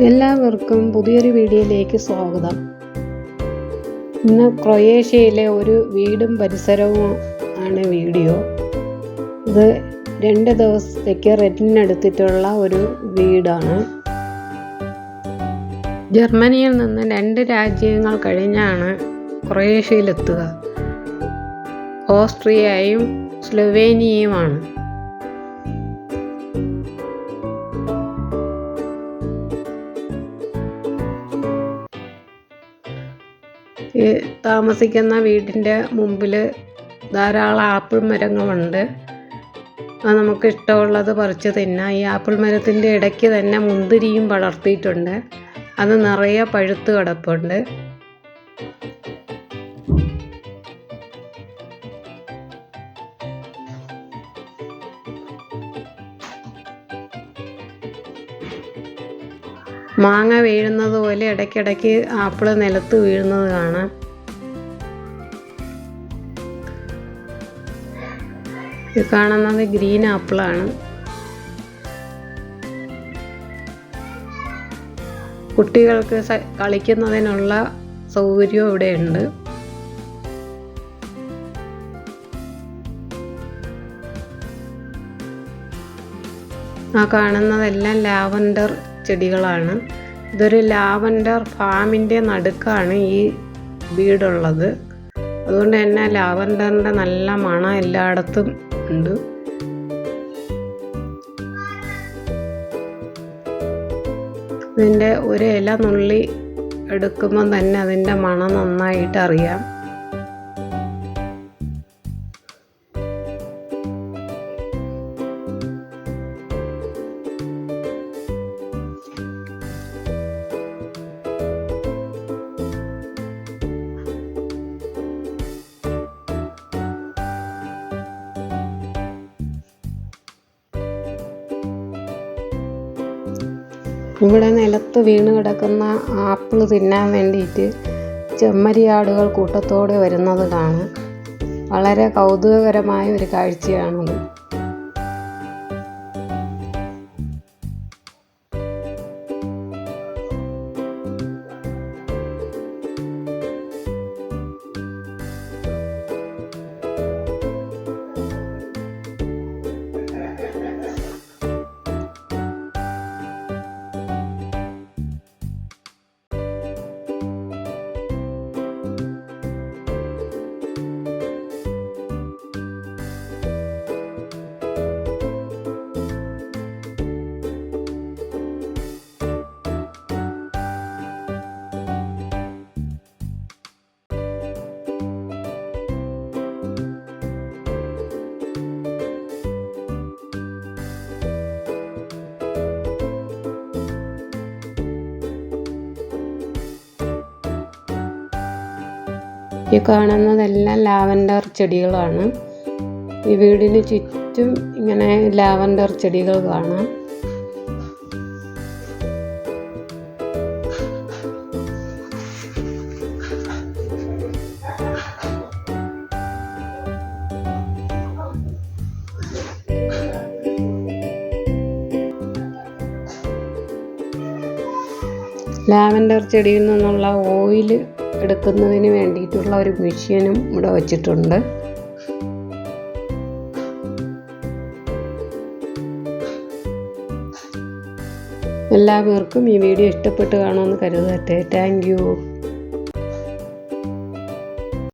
എല്ലാവർക്കും പുതിയൊരു വീഡിയോയിലേക്ക് സ്വാഗതം. ഇന്ന് ക്രൊയേഷ്യയിലെ ഒരു വീടും പരിസരവും ആണ് വീഡിയോ. ഇത് 2 ദിവസത്തേക്ക് റെന്റിനെടുത്തിട്ടുള്ള ഒരു വീടാണ്. ജർമ്മനിയിൽ നിന്ന് 2 രാജ്യങ്ങൾ കഴിഞ്ഞാണ് ക്രൊയേഷ്യയിലെത്തുക. ഓസ്ട്രിയയും സ്ലൊവേനിയയുമാണ്. താമസിക്കുന്ന വീടിൻ്റെ മുമ്പിൽ ധാരാളം ആപ്പിൾ മരങ്ങളുണ്ട്. അത് നമുക്ക് ഇഷ്ടമുള്ളത് പറിച്ച് തിന്നാം. ഈ ആപ്പിൾ മരത്തിൻ്റെ ഇടയ്ക്ക് തന്നെ മുന്തിരിയും പടർത്തിയിട്ടുണ്ട്. അത് നിറയെ പഴുത്ത് കിടപ്പുണ്ട്. മാങ്ങ വീഴുന്നത് പോലെ ഇടയ്ക്കിടയ്ക്ക് ആപ്പിള് നിലത്ത് വീഴുന്നത് കാണാം. ഇത് കാണുന്നത് ഗ്രീൻ ആപ്പിളാണ്. കുട്ടികൾക്ക് കളിക്കുന്നതിനുള്ള സൗകര്യവും ഇവിടെയുണ്ട്. ആ കാണുന്നതെല്ലാം ലാവൻഡർ ചെടികളാണ്. ഇതൊരു ലാവൻഡർ ഫാമിൻ്റെ നടുക്കാണ് ഈ വീടുള്ളത്. അതുകൊണ്ട് തന്നെ ലാവൻഡറിൻ്റെ നല്ല മണം എല്ലായിടത്തും ഉണ്ട്. ഇതിൻ്റെ ഒരു ഇല നുള്ളി എടുക്കുമ്പോൾ തന്നെ അതിൻ്റെ മണം നന്നായിട്ട് അറിയാം. ഇവിടെ നിലത്ത് വീണ് കിടക്കുന്ന ആപ്പിൾ തിന്നാൻ വേണ്ടിയിട്ട് ചെമ്മരിയാടുകൾ കൂട്ടത്തോടെ വരുന്നത് കാണാം. വളരെ കൗതുകകരമായ ഒരു കാഴ്ചയാണത്. ഈ കാണുന്നതെല്ലാം ലാവൻഡർ ചെടികളാണ്. ഈ വീടിന് ചുറ്റും ഇങ്ങനെ ലാവൻഡർ ചെടികൾ കാണാം. ലാവൻഡർ ചെടിയിൽ നിന്നുള്ള ഓയിൽ എടുക്കുന്നതിന് വേണ്ടിയിട്ടുള്ള ഒരു മെഷീനും ഇവിടെ വച്ചിട്ടുണ്ട്. എല്ലാവർക്കും ഈ വീഡിയോ ഇഷ്ടപ്പെട്ട് കാണുമെന്ന് കരുതട്ടെ. Thank you.